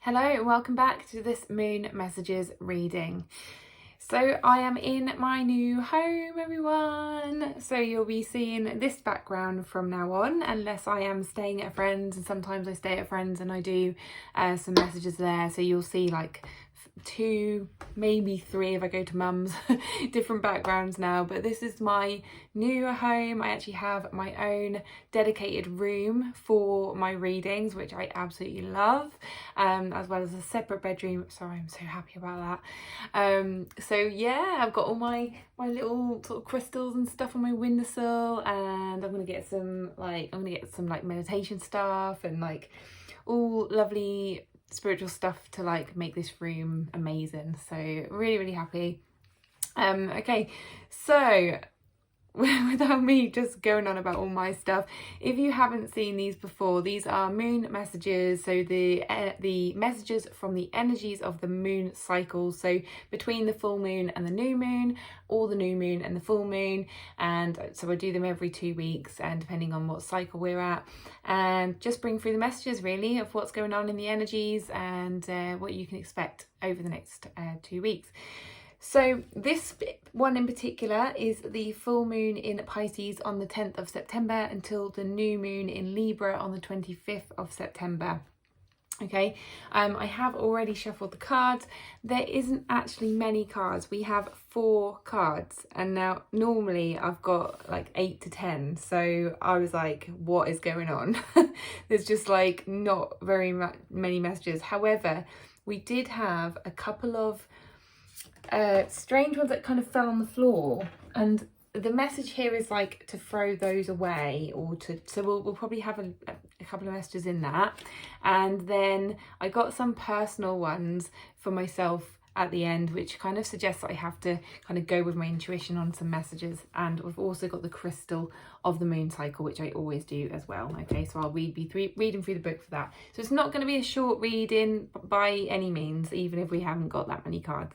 Hello and welcome back to this Moon Messages reading. So I am in my new home, everyone. So you'll be seeing this background from now on, unless I am staying at a friend's, and sometimes I stay at a friend's and I do some messages there. So you'll see like 2, maybe 3 if I go to mum's, different backgrounds now. But this is my new home. I actually have my own dedicated room for my readings, which I absolutely love, as well as a separate bedroom. Sorry, I'm so happy about that. So yeah, I've got all my little sort of crystals and stuff on my windowsill, and I'm gonna get some like meditation stuff and like all lovely spiritual stuff to like make this room amazing. So really happy. Okay, so without me just going on about all my stuff, if you haven't seen these before, these are moon messages. So the messages from the energies of the moon cycle, so between the full moon and the new moon, or the new moon and the full moon. And so I do them every 2 weeks, and depending on what cycle we're at, and just bring through the messages really of what's going on in the energies and what you can expect over the next 2 weeks. So this one in particular is the full moon in Pisces on the 10th of September until the new moon in Libra on the 25th of September. Okay, I have already shuffled the cards. There isn't actually many cards. We have 4 cards, and now normally I've got like 8 to 10. So I was like, what is going on? There's just like not very many messages. However, we did have a couple of strange ones that kind of fell on the floor, and the message here is like to throw those away, or so we'll probably have a couple of messages in that. And then I got some personal ones for myself at the end, which kind of suggests that I have to kind of go with my intuition on some messages. And we've also got the crystal of the moon cycle, which I always do as well. Okay, so I'll be reading through the book for that. So it's not going to be a short reading by any means, even if we haven't got that many cards.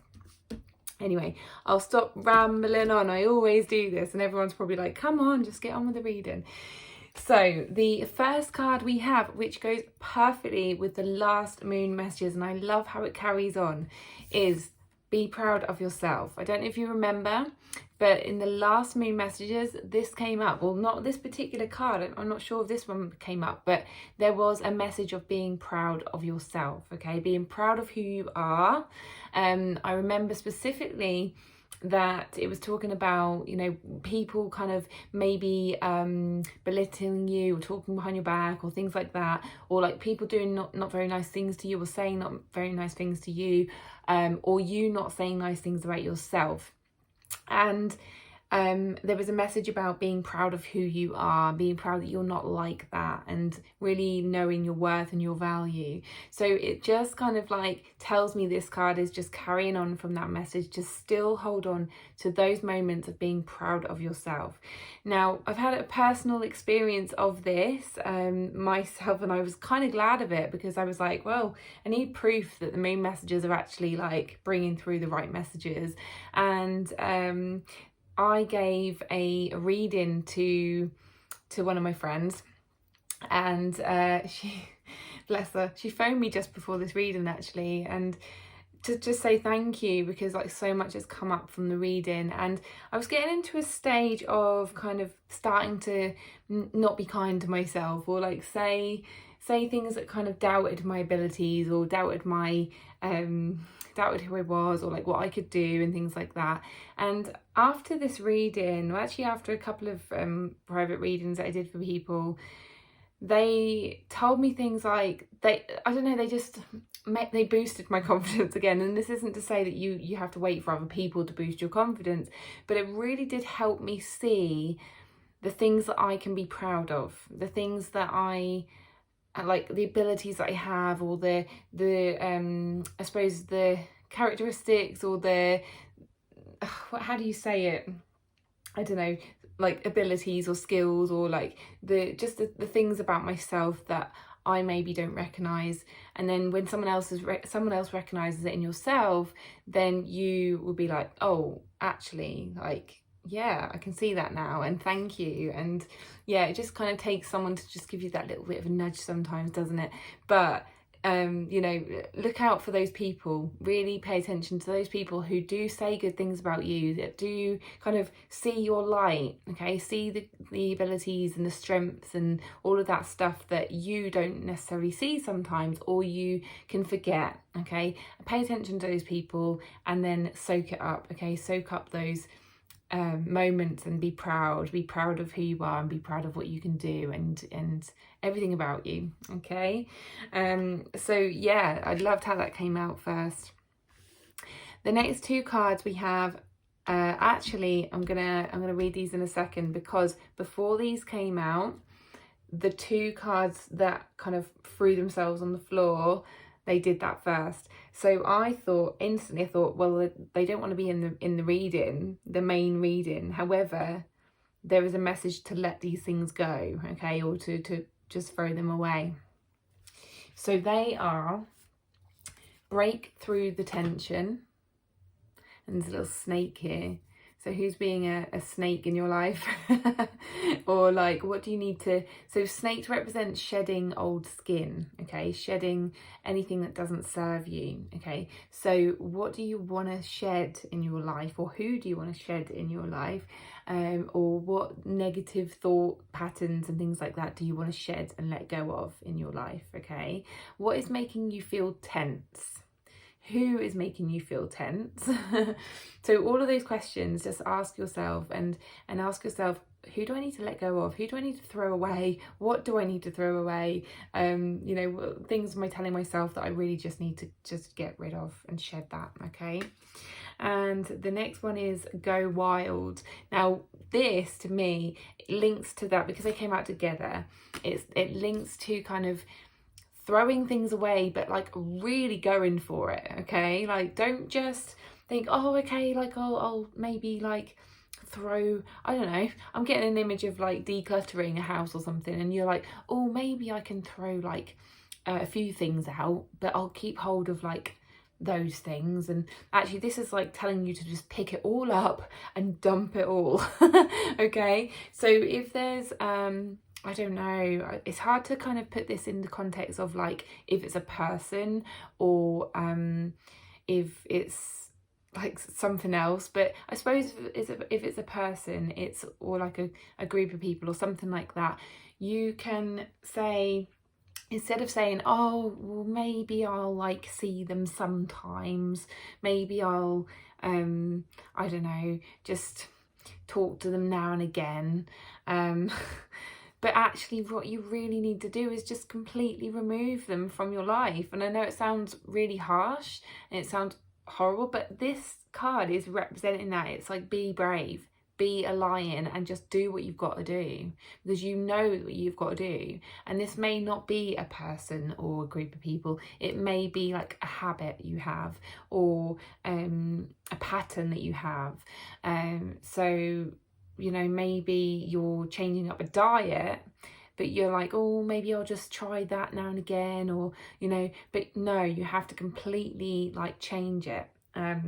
Anyway, I'll stop rambling on. I always do this, and everyone's probably like, come on, just get on with the reading. So the first card we have, which goes perfectly with the last moon messages, and I love how it carries on, is be proud of yourself. I don't know if you remember, but in the last moon messages, this came up. Well, not this particular card. I'm not sure if this one came up, but there was a message of being proud of yourself, okay? Being proud of who you are. I remember specifically that it was talking about, you know, people kind of maybe belittling you or talking behind your back or things like that, or like people doing not very nice things to you, or saying not very nice things to you, or you not saying nice things about yourself. And there was a message about being proud of who you are, being proud that you're not like that, and really knowing your worth and your value. So it just kind of like tells me this card is just carrying on from that message. Just still hold on to those moments of being proud of yourself. Now, I've had a personal experience of this myself, and I was kind of glad of it, because I was like, well, I need proof that the moon messages are actually like bringing through the right messages. And I gave a reading to one of my friends, and she, bless her, she phoned me just before this reading actually, and to just say thank you, because like so much has come up from the reading, and I was getting into a stage of kind of starting to not be kind to myself, or like say things that kind of doubted my abilities, or doubted my doubted who I was, or like what I could do and things like that. And after this reading, well, actually after a couple of private readings that I did for people, they told me things like they boosted my confidence again. And this isn't to say that you have to wait for other people to boost your confidence, but it really did help me see the things that I can be proud of, the things that I like, the abilities that I have, or the I suppose the characteristics, or the how do you say it? I don't know, like abilities or skills, or like the things about myself that I maybe don't recognize. And then when someone else recognizes it in yourself, then you will be like, oh, actually, like, yeah, I can see that now, and thank you. And yeah, it just kind of takes someone to just give you that little bit of a nudge sometimes, doesn't it? But you know, look out for those people. Really pay attention to those people who do say good things about you, that do kind of see your light, okay? See the abilities and the strengths and all of that stuff that you don't necessarily see sometimes, or you can forget, okay? Pay attention to those people and then soak it up, okay? Soak up those moments and be proud of who you are, and be proud of what you can do, and everything about you, okay? So yeah, I loved how that came out first. The next two cards we have, actually I'm gonna read these in a second, because before these came out, the two cards that kind of threw themselves on the floor, they did that first. So I instantly thought, well, they don't want to be in the reading, the main reading. However, there is a message to let these things go, okay, or to just throw them away. So they are: break through the tension. And there's a little snake here. So who's being a snake in your life? Or like, what do you need to... So snakes represent shedding old skin, okay? Shedding anything that doesn't serve you, okay? So what do you want to shed in your life? Or who do you want to shed in your life? Or what negative thought patterns and things like that do you want to shed and let go of in your life, okay? What is making you feel tense? Who is making you feel tense? So all of those questions, just ask yourself, and ask yourself, who do I need to let go of? Who do I need to throw away? What do I need to throw away? You know, things am I telling myself that I really just need to just get rid of and shed that, okay? And the next one is go wild. Now this, to me, links to that, because they came out together. It links to kind of throwing things away, but like really going for it, okay? Like, don't just think, oh, okay, like I'll maybe like throw, I don't know, I'm getting an image of like decluttering a house or something, and you're like, oh, maybe I can throw like a few things out, but I'll keep hold of like those things. And actually this is like telling you to just pick it all up and dump it all. Okay, so if there's I don't know, it's hard to kind of put this in the context of like if it's a person, or if it's like something else. But I suppose if it's a person, it's, or like a group of people or something like that, you can say, instead of saying, oh, well, maybe I'll like see them sometimes, maybe I'll I don't know, just talk to them now and again, but actually what you really need to do is just completely remove them from your life. And I know it sounds really harsh and it sounds horrible, but this card is representing that. It's like, be brave, be a lion, and just do what you've got to do, because you know what you've got to do. And this may not be a person or a group of people, it may be like a habit you have, or a pattern that you have. So, you know, maybe you're changing up a diet, but you're like, oh, maybe I'll just try that now and again, or, you know, but no, you have to completely like change it.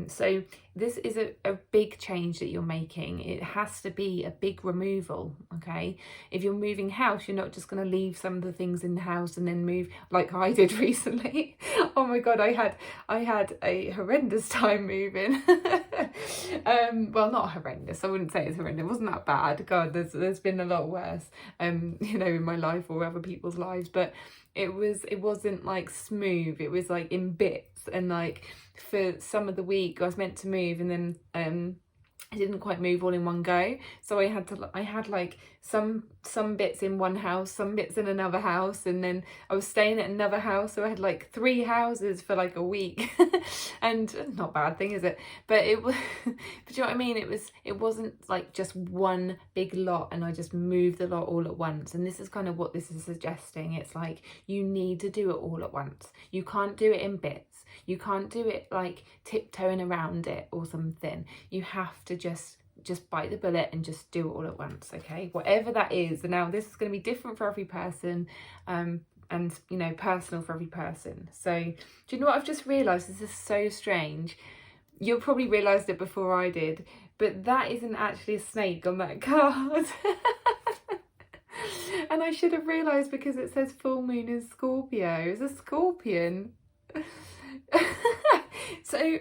So this is a big change that you're making. It has to be a big removal, okay? If you're moving house, you're not just going to leave some of the things in the house and then move like I did recently. Oh my God, I had a horrendous time moving. Well, not horrendous, I wouldn't say it's horrendous, it wasn't that bad. God, there's been a lot worse, you know, in my life or other people's lives, but it wasn't like smooth. It was like in bits, and like for some of the week I was meant to move, and then I didn't quite move all in one go, so I had like some bits in one house, some bits in another house, and then I was staying at another house, so I had like 3 houses for like a week. And not a bad thing, is it? But it was but do you know what I mean? It wasn't like just one big lot and I just moved the lot all at once. And this is kind of what this is suggesting. It's like, you need to do it all at once. You can't do it in bits. You can't do it like tiptoeing around it or something. You have to just bite the bullet and just do it all at once, okay? Whatever that is. And now this is going to be different for every person, and, you know, personal for every person. So do you know what I've just realised? This is so strange. You'll probably realised it before I did, but that isn't actually a snake on that card. And I should have realised because it says full moon in Scorpio. It's a scorpion. So,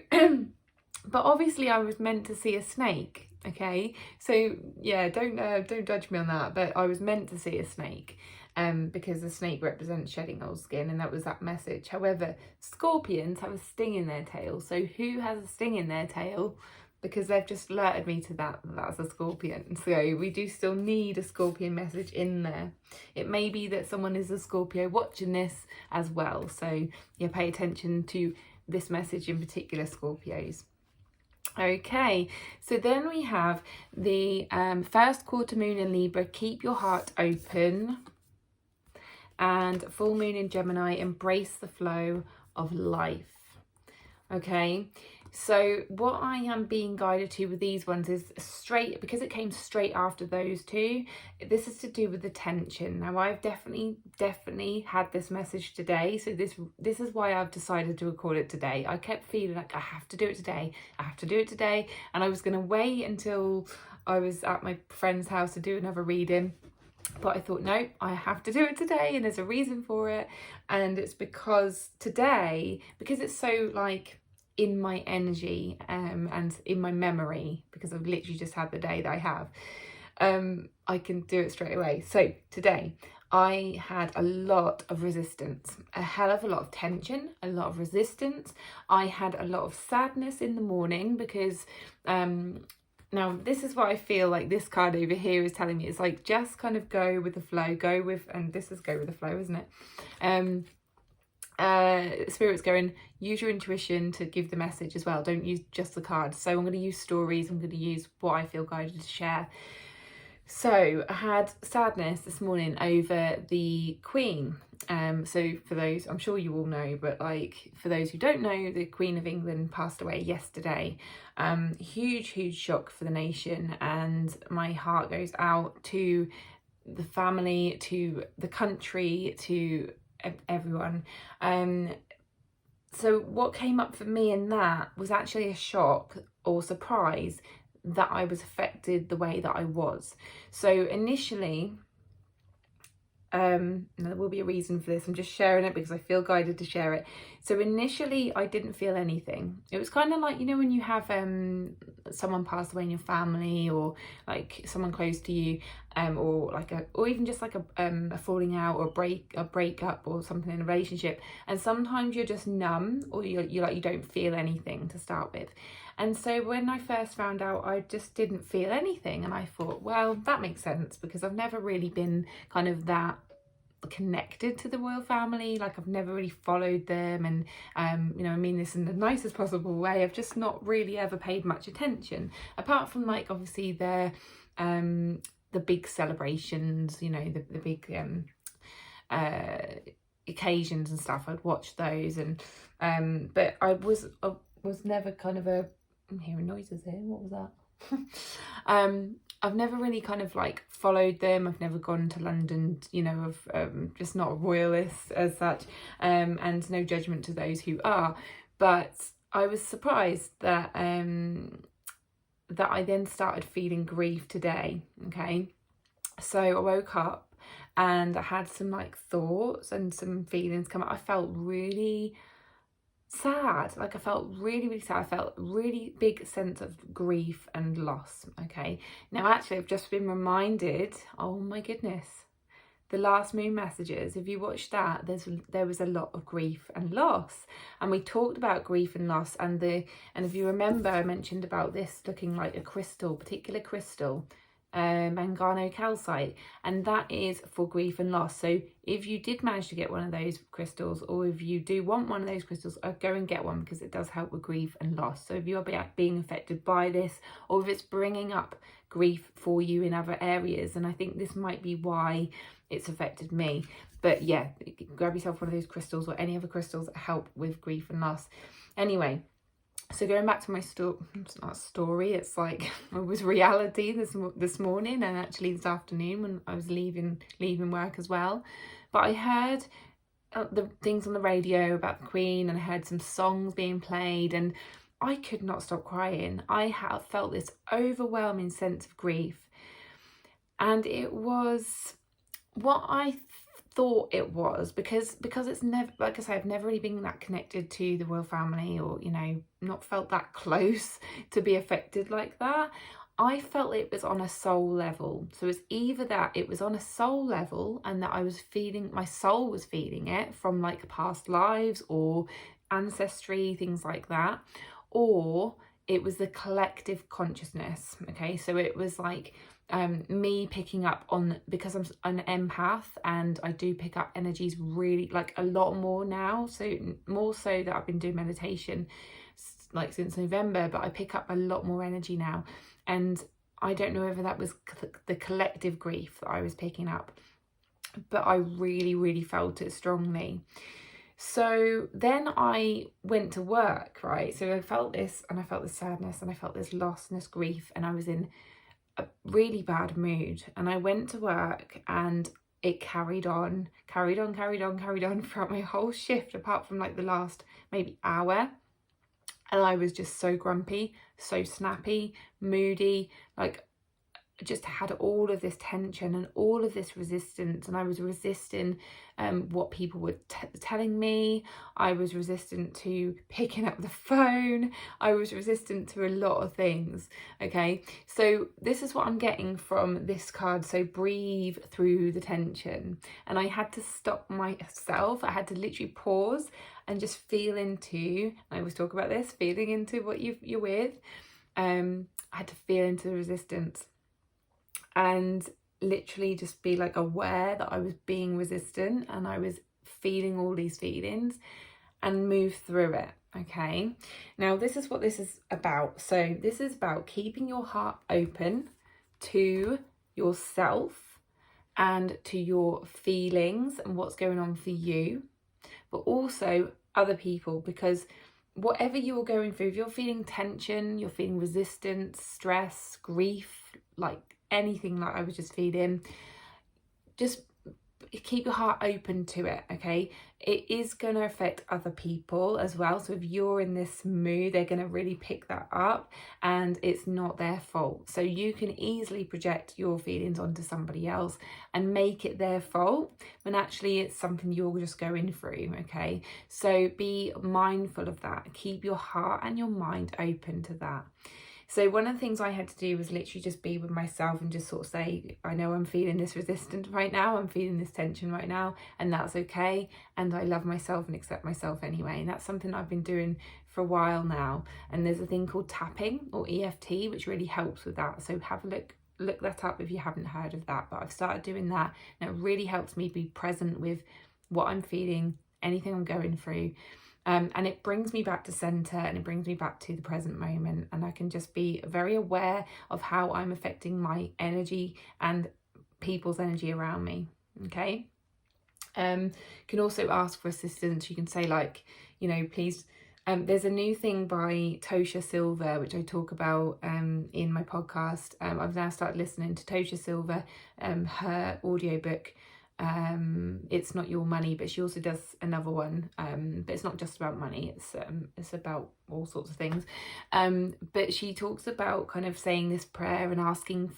but obviously I was meant to see a snake, okay? So yeah, don't judge me on that, but I was meant to see a snake. Because the snake represents shedding old skin, and that was that message. However, scorpions have a sting in their tail. So who has a sting in their tail? Because they've just alerted me to that's a scorpion. So we do still need a scorpion message in there. It may be that someone is a Scorpio watching this as well. So yeah, pay attention to this message in particular, Scorpios. Okay, so then we have the first quarter moon in Libra, keep your heart open. And full moon in Gemini, embrace the flow of life. Okay, so what I am being guided to with these ones is straight, because it came straight after those two, this is to do with the tension. Now I've definitely had this message today, so this is why I've decided to record it today. I kept feeling like I have to do it today, and I was going to wait until I was at my friend's house to do another reading. But I thought, no, I have to do it today, and there's a reason for it. And it's because today, because it's so like in my energy and in my memory, because I've literally just had the day that I have, I can do it straight away. So today I had a lot of resistance, a hell of a lot of tension, a lot of resistance. I had a lot of sadness in the morning because now, this is what I feel like this card over here is telling me. It's like, just kind of go with the flow, and this is go with the flow, isn't it? Spirit's going, use your intuition to give the message as well. Don't use just the cards. So I'm going to use stories. I'm going to use what I feel guided to share. So I had sadness this morning over the Queen. So for those, I'm sure you all know, but like for those who don't know, the Queen of England passed away yesterday. Huge shock for the nation, and my heart goes out to the family, to the country, to everyone. So what came up for me in that was actually a shock or surprise that I was affected the way that I was. So initially, there will be a reason for this. I'm just sharing it because I feel guided to share it. So initially I didn't feel anything. It was kind of like, you know, when you have someone pass away in your family, or like someone close to you, or like or even just like a falling out or a breakup or something in a relationship, and sometimes you're just numb, or you're like, you don't feel anything to start with. And so when I first found out, I just didn't feel anything, and I thought, well, that makes sense, because I've never really been kind of that connected to the royal family. Like, I've never really followed them, and you know, I mean this in the nicest possible way. I've just not really ever paid much attention, apart from like obviously the big celebrations, you know, the big occasions and stuff. I'd watch those, and but I was never kind of I'm hearing noises here. What was that? I've never really kind of like followed them. I've never gone to London, you know, just not a royalist as such, and no judgment to those who are. But I was surprised that that I then started feeling grief today. Okay, so I woke up and I had some like thoughts and some feelings come up. I felt really sad. Like, I felt really sad. I felt really big sense of grief and loss. Okay, now actually I've just been reminded, oh my goodness, the last moon messages, if you watched that, there was a lot of grief and loss, and we talked about grief and loss, and if you remember, I mentioned about this looking like a particular crystal, mangano calcite, and that is for grief and loss. So if you did manage to get one of those crystals, or if you do want one of those crystals, go and get one, because it does help with grief and loss. So if you're being affected by this, or if it's bringing up grief for you in other areas, and I think this might be why it's affected me. But yeah, grab yourself one of those crystals, or any other crystals that help with grief and loss. Anyway, so going back to my it's not a story, it's like, it was reality this morning, and actually this afternoon when I was leaving work as well. But I heard the things on the radio about the Queen, and I heard some songs being played, and I could not stop crying. I have felt this overwhelming sense of grief, and it was what I thought it was, because it's never, like I say, I've never really been that connected to the royal family, or, you know, not felt that close to be affected like that. I felt it was on a soul level. So it's either that it was on a soul level and that I was feeling, my soul was feeling it from like past lives or ancestry, things like that, or it was the collective consciousness. Okay, so it was like me picking up on, because I'm an empath and I do pick up energies really, like, a lot more now, so more so that I've been doing meditation like since November, but I pick up a lot more energy now. And I don't know whether that was the collective grief that I was picking up, but I really felt it strongly. So then I went to work, right? So I felt this, and I felt this sadness, and I felt this loss and this grief, and I was in a really bad mood. And I went to work, and it carried on throughout my whole shift, apart from like the last maybe hour. And I was just so grumpy, so snappy, moody, like just had all of this tension and all of this resistance, and I was resisting what people were telling me. I was resistant to picking up the phone. I was resistant to a lot of things. Okay, so this is what I'm getting from this card. So breathe through the tension. And I had to stop myself. I had to literally pause and just feel into, I always talk about this, feeling into what you're with. I had to feel into the resistance and literally just be like aware that I was being resistant and I was feeling all these feelings and move through it. Okay, now this is what this is about. So this is about keeping your heart open to yourself and to your feelings and what's going on for you, but also other people, because whatever you're going through, if you're feeling tension, you're feeling resistance, stress, grief, like anything like I was just feeling, just keep your heart open to it. Okay, it is going to affect other people as well, so if you're in this mood, they're going to really pick that up, and it's not their fault. So you can easily project your feelings onto somebody else and make it their fault when actually it's something you're just going through. Okay, so be mindful of that. Keep your heart and your mind open to that. So one of the things I had to do was literally just be with myself and just sort of say, I know I'm feeling this resistance right now, I'm feeling this tension right now, and that's okay. And I love myself and accept myself anyway. And that's something I've been doing for a while now. And there's a thing called tapping or EFT, which really helps with that. So have a look that up if you haven't heard of that. But I've started doing that, and it really helps me be present with what I'm feeling, anything I'm going through. And it brings me back to center, and it brings me back to the present moment, and I can just be very aware of how I'm affecting my energy and people's energy around me. Okay, can also ask for assistance. You can say, like, you know, please, there's a new thing by Tosha Silver which I talk about in my podcast. I've now started listening to Tosha Silver, her audiobook, It's Not Your Money, but she also does another one, but it's not just about money, it's about all sorts of things, but she talks about kind of saying this prayer and asking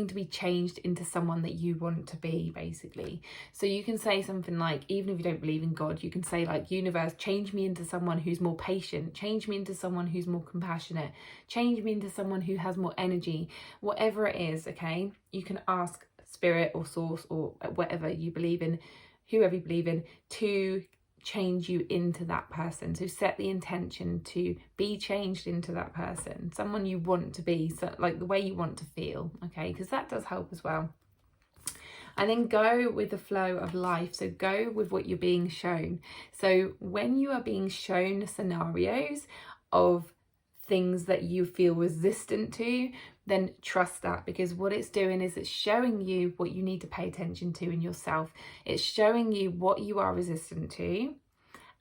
to be changed into someone that you want to be, basically. So you can say something like, even if you don't believe in God, you can say like, universe, change me into someone who's more patient, change me into someone who's more compassionate, change me into someone who has more energy, whatever it is. Okay, you can ask spirit or source or whatever you believe in, whoever you believe in, to change you into that person. So set the intention to be changed into that person, someone you want to be, so like the way you want to feel. Okay, because that does help as well. And then go with the flow of life. So go with what you're being shown. So when you are being shown scenarios of things that you feel resistant to, then trust that, because what it's doing is it's showing you what you need to pay attention to in yourself. It's showing you what you are resistant to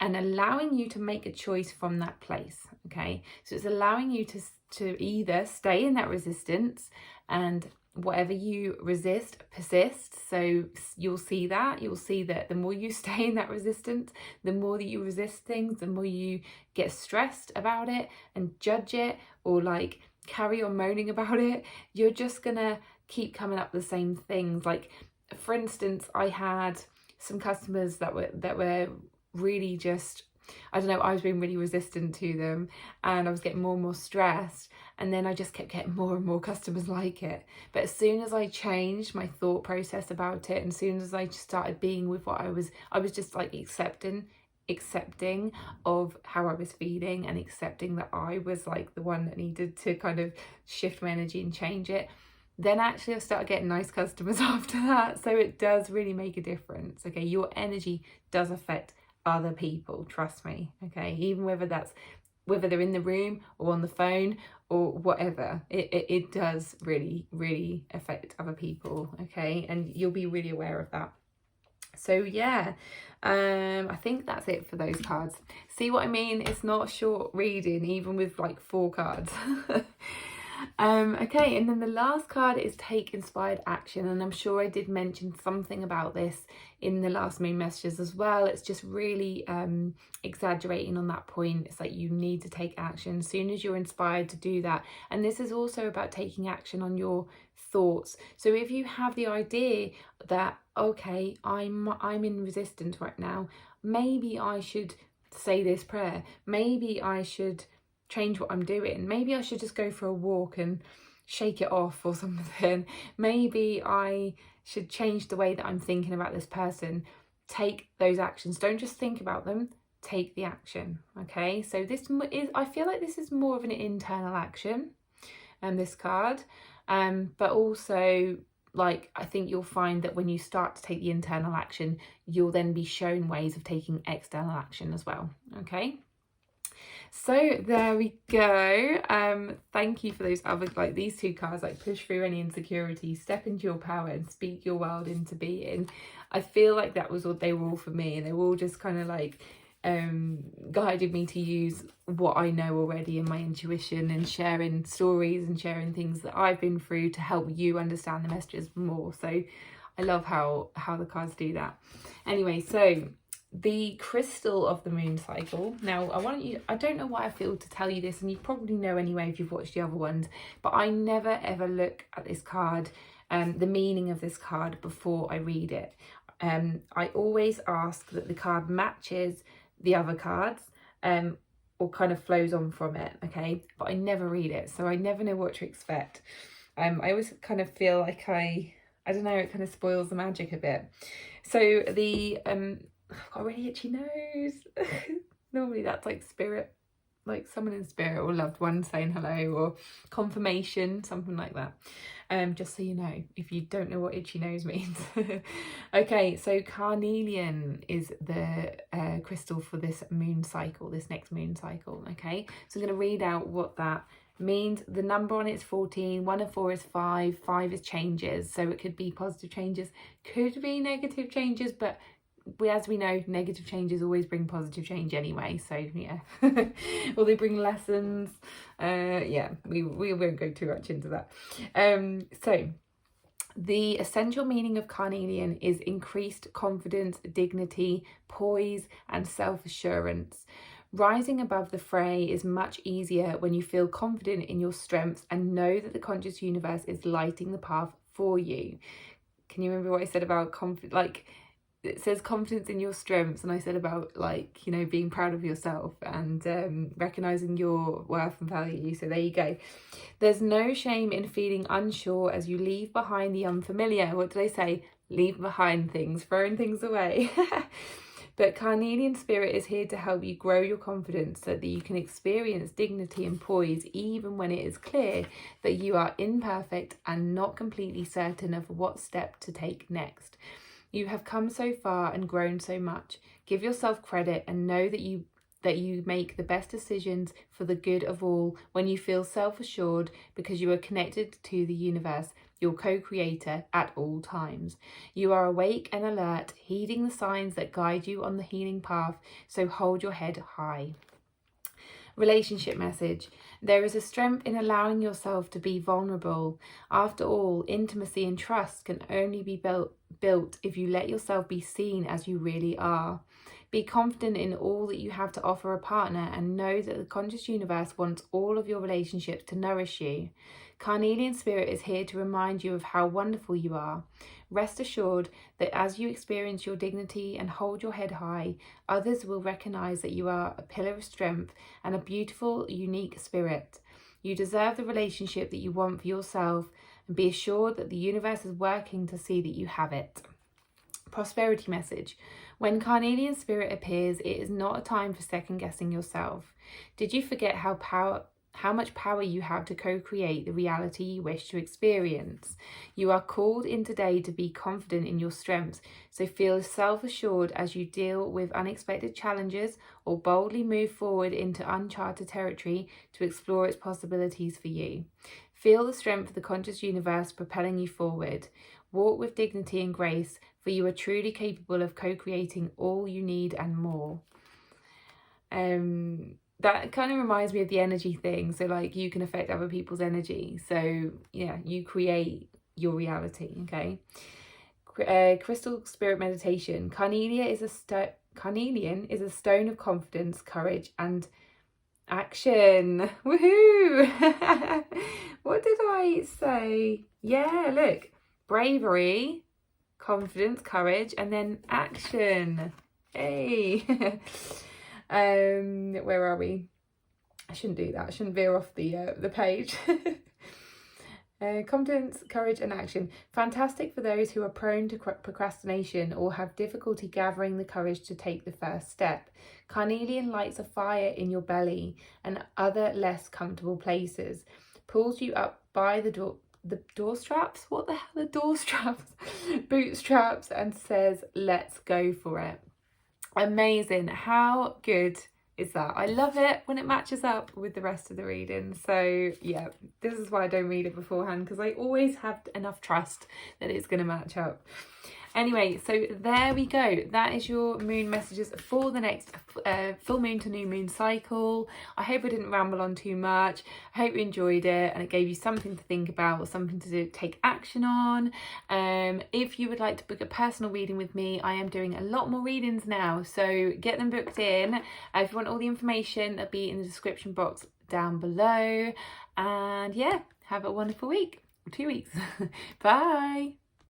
and allowing you to make a choice from that place. Okay, so it's allowing you to either stay in that resistance, and whatever you resist persists. So you'll see that the more you stay in that resistance, the more that you resist things, the more you get stressed about it and judge it, or like carry on moaning about it. You're just gonna keep coming up with the same things. Like, for instance, I had some customers that were really just, I don't know, I was being really resistant to them, and I was getting more and more stressed, and then I just kept getting more and more customers like it. But as soon as I changed my thought process about it, and as soon as I just started being with what I was just like accepting of how I was feeling, and accepting that I was like the one that needed to kind of shift my energy and change it, then actually I started getting nice customers after that. So it does really make a difference. Okay, your energy does affect other people, trust me. Okay, even whether they're in the room or on the phone or whatever, it does really affect other people. Okay, and you'll be really aware of that. So yeah, I think that's it for those cards. See what I mean? It's not a short reading, even with like 4 cards. Okay, and then the last card is take inspired action, and I'm sure I did mention something about this in the last moon messages as well. It's just really exaggerating on that point. It's like you need to take action as soon as you're inspired to do that. And this is also about taking action on your thoughts. So if you have the idea that, okay, I'm in resistance right now, maybe I should say this prayer, maybe I should change what I'm doing, maybe I should just go for a walk and shake it off or something, maybe I should change the way that I'm thinking about this person. Take those actions. Don't just think about them, take the action. Okay, so this is, I feel like this is more of an internal action, this card, but also, like, I think you'll find that when you start to take the internal action, you'll then be shown ways of taking external action as well. Okay, so there we go. Thank you for those other, like these 2 cards, like push through any insecurity, step into your power and speak your world into being. I feel like that was what they were all for me, and they were all just kind of like guided me to use what I know already in my intuition, and sharing stories and sharing things that I've been through to help you understand the messages more. So I love how the cards do that. Anyway, so the crystal of the moon cycle. Now I don't know why I feel to tell you this, and you probably know anyway if you've watched the other ones, but I never ever look at this card, the meaning of this card, before I read it. I always ask that the card matches the other cards, or kind of flows on from it, okay? But I never read it, so I never know what to expect. I always kind of feel like I don't know, it kind of spoils the magic a bit. So the I've got a really itchy nose. Normally that's like spirit, like someone in spirit or loved one saying hello, or confirmation, something like that. Just so you know, if you don't know what itchy nose means. Okay, so carnelian is the crystal for this moon cycle, this next moon cycle. Okay, so I'm going to read out what that means. The number on it is 14. 1 and 4 is 5. 5 is changes, so it could be positive changes, could be negative changes, but as we know, negative changes always bring positive change anyway, so yeah. Or they bring lessons. Yeah, we won't go too much into that. So the essential meaning of carnelian is increased confidence, dignity, poise and self-assurance. Rising above the fray is much easier when you feel confident in your strengths and know that the conscious universe is lighting the path for you. Can you remember what I said about like, it says confidence in your strengths, and I said about, like, you know, being proud of yourself and recognizing your worth and value. So there you go. There's no shame in feeling unsure as you leave behind the unfamiliar. What did I say? Leave behind things, throwing things away. But carnelian spirit is here to help you grow your confidence so that you can experience dignity and poise even when it is clear that you are imperfect and not completely certain of what step to take next. You have come so far and grown so much. Give yourself credit and know that you make the best decisions for the good of all when you feel self-assured, because you are connected to the universe, your co-creator, at all times. You are awake and alert, heeding the signs that guide you on the healing path, so hold your head high. Relationship message. There is a strength in allowing yourself to be vulnerable. After all, intimacy and trust can only be built if you let yourself be seen as you really are. Be confident in all that you have to offer a partner and know that the conscious universe wants all of your relationships to nourish you. Carnelian Spirit is here to remind you of how wonderful you are. Rest assured that as you experience your dignity and hold your head high, others will recognize that you are a pillar of strength and a beautiful, unique spirit. You deserve the relationship that you want for yourself, and be assured that the universe is working to see that you have it. Prosperity message. When Carnelian Spirit appears, it is not a time for second guessing yourself. Did you forget how much power you have to co-create the reality you wish to experience? You are called in today to be confident in your strengths, so feel self-assured as you deal with unexpected challenges or boldly move forward into uncharted territory to explore its possibilities for you. Feel the strength of the conscious universe propelling you forward. Walk with dignity and grace, for you are truly capable of co-creating all you need and more. That kind of reminds me of the energy thing. So like you can affect other people's energy. So yeah, you create your reality, okay? Crystal Spirit meditation. Carnelian is a stone of confidence, courage and action. Woohoo! What did I say? Yeah, look. Bravery, confidence, courage, and then action. Hey. Where are we? I shouldn't do that. I shouldn't veer off the page. Confidence, courage and action. Fantastic for those who are prone to procrastination or have difficulty gathering the courage to take the first step. Carnelian lights a fire in your belly and other less comfortable places. Pulls you up by the door straps? What the hell are door straps? Bootstraps, and says, let's go for it. Amazing. How good is that? I love it when it matches up with the rest of the reading. So yeah, this is why I don't read it beforehand, because I always have enough trust that it's going to match up. Anyway, so there we go. That is your moon messages for the next full moon to new moon cycle. I hope I didn't ramble on too much. I hope you enjoyed it and it gave you something to think about or something to take action on. If you would like to book a personal reading with me, I am doing a lot more readings now, so get them booked in. If you want all the information, that'll be in the description box down below. And yeah, have a wonderful week, or 2 weeks. Bye.